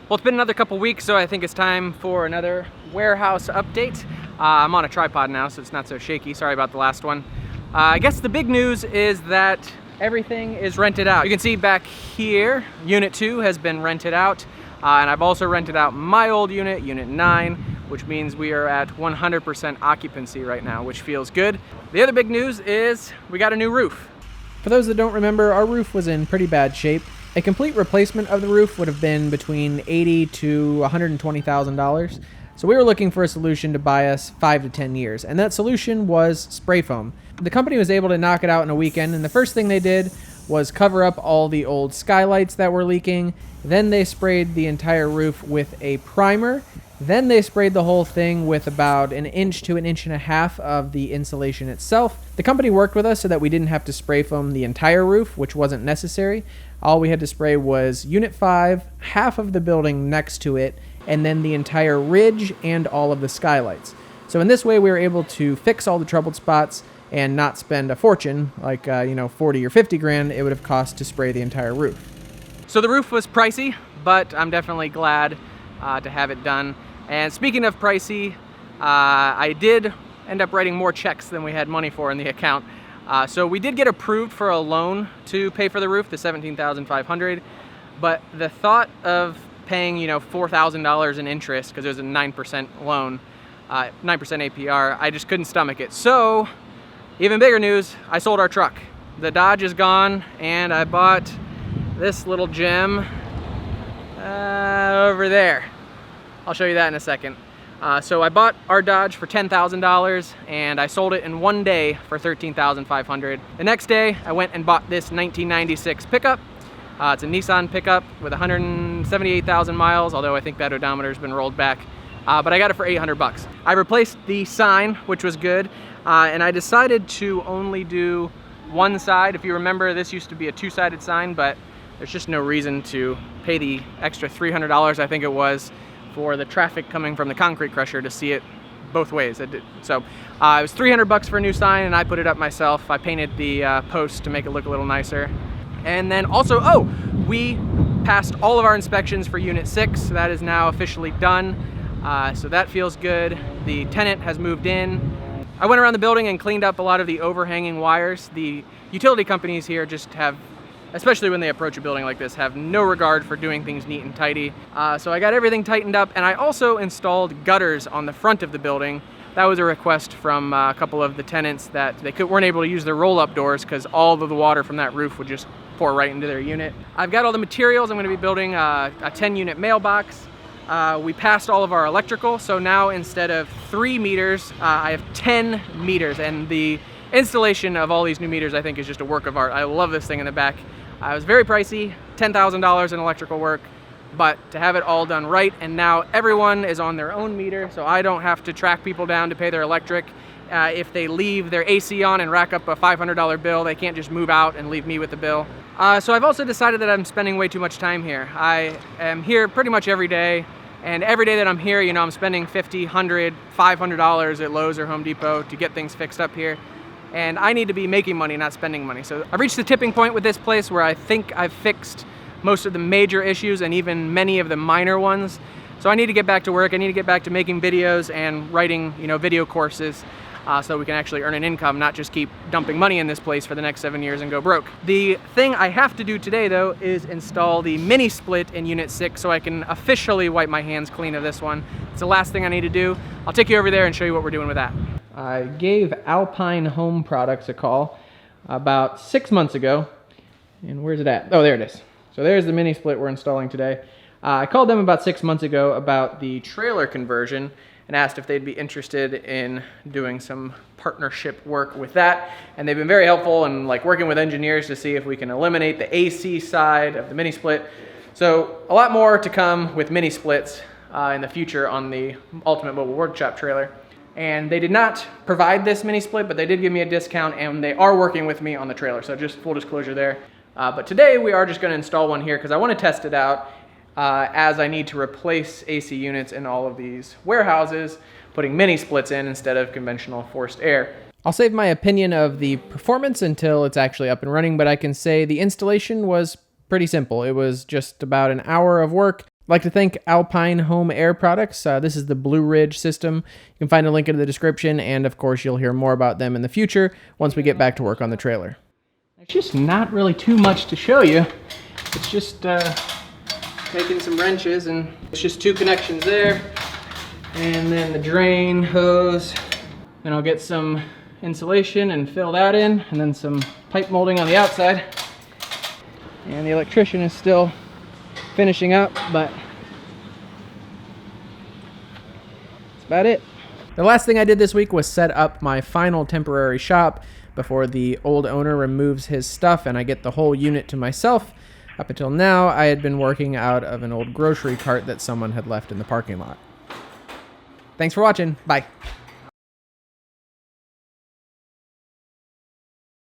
Well, it's been another couple weeks, so I think it's time for another warehouse update. I'm on a tripod now, so it's not so shaky. Sorry about the last one. I guess the big news is that everything is rented out. You can see back here, Unit 2 has been rented out, and I've also rented out my old unit, Unit 9, which means we are at 100% occupancy right now, which feels good. The other big news is we got a new roof. For those that don't remember, our roof was in pretty bad shape. A complete replacement of the roof would have been between $80,000 to $120,000. So we were looking for a solution to buy us 5 to 10 years, and that solution was spray foam. The company was able to knock it out in a weekend, and the first thing they did was cover up all the old skylights that were leaking. Then they sprayed the entire roof with a primer. Then they sprayed the whole thing with about 1 inch to 1.5 inches of the insulation itself. The company worked with us so that we didn't have to spray foam the entire roof, which wasn't necessary. All we had to spray was Unit 5, half of the building next to it, and then the entire ridge and all of the skylights. So in this way, we were able to fix all the troubled spots and not spend a fortune, like 40 or 50 grand it would have cost to spray the entire roof. So the roof was pricey, but I'm definitely glad to have it done. And speaking of pricey, I did end up writing more checks than we had money for in the account. So we did get approved for a loan to pay for the roof, the $17,500, but the thought of paying $4,000 in interest, because it was a 9% loan, 9% APR, I just couldn't stomach it. So even bigger news, I sold our truck. The Dodge is gone, and I bought this little gem over there. I'll show you that in a second. So I bought our Dodge for $10,000 and I sold it in one day for $13,500. The next day I went and bought this 1996 pickup. It's a Nissan pickup with 178,000 miles, although I think that odometer's been rolled back. But I got it for $800. I replaced the sign, which was good, and I decided to only do one side. If you remember, this used to be a two-sided sign, but there's just no reason to pay the extra $300, I think it was, for the traffic coming from the concrete crusher to see it both ways. So it was $300 for a new sign, and I put it up myself. I painted the post to make it look a little nicer. And then also, we passed all of our inspections for Unit 6. That is now officially done. So that feels good. The tenant has moved in. I went around the building and cleaned up a lot of the overhanging wires. The utility companies here just have, especially when they approach a building like this, have no regard for doing things neat and tidy. So I got everything tightened up, and I also installed gutters on the front of the building. That was a request from a couple of the tenants that they weren't able to use their roll-up doors because all of the water from that roof would just pour right into their unit. I've got all the materials. I'm going to be building a 10-unit mailbox. We passed all of our electrical, so now instead of 3 meters, I have 10 meters, and the installation of all these new meters I think is just a work of art. I love this thing in the back. It was very pricey, $10,000 in electrical work, but to have it all done right, and now everyone is on their own meter, so I don't have to track people down to pay their electric. If they leave their AC on and rack up a $500 bill, they can't just move out and leave me with the bill. So I've also decided that I'm spending way too much time here. I am here pretty much every day, and every day that I'm here, I'm spending $50, $100, $500 at Lowe's or Home Depot to get things fixed up here. And I need to be making money, not spending money. So I've reached the tipping point with this place where I think I've fixed most of the major issues and even many of the minor ones. So I need to get back to work. I need to get back to making videos and writing, video courses so we can actually earn an income, not just keep dumping money in this place for the next 7 years and go broke. The thing I have to do today, though, is install the mini split in Unit 6 so I can officially wipe my hands clean of this one. It's the last thing I need to do. I'll take you over there and show you what we're doing with that. I gave Alpine Home Products a call about 6 months ago. And where's it at? Oh, there it is. So there's the mini split we're installing today. I called them about 6 months ago about the trailer conversion and asked if they'd be interested in doing some partnership work with that. And they've been very helpful in working with engineers to see if we can eliminate the AC side of the mini split. So a lot more to come with mini splits in the future on the Ultimate Mobile Workshop trailer. And they did not provide this mini split, but they did give me a discount, and they are working with me on the trailer. So just full disclosure there. But today we are just going to install one here because I want to test it out as I need to replace AC units in all of these warehouses, putting mini splits in instead of conventional forced air. I'll save my opinion of the performance until it's actually up and running, but I can say the installation was pretty simple. It was just about an hour of work. I'd like to thank Alpine Home Air Products. This is the BLUERIDGE system. You can find a link in the description, and of course you'll hear more about them in the future once we get back to work on the trailer. There's just not really too much to show you. It's just taking some wrenches, and it's just 2 connections there, and then the drain hose. Then I'll get some insulation and fill that in, and then some pipe molding on the outside. And the electrician is still finishing up, but that's about it. The last thing I did this week was set up my final temporary shop before the old owner removes his stuff and I get the whole unit to myself. Up until now, I had been working out of an old grocery cart that someone had left in the parking lot. Thanks for watching. Bye.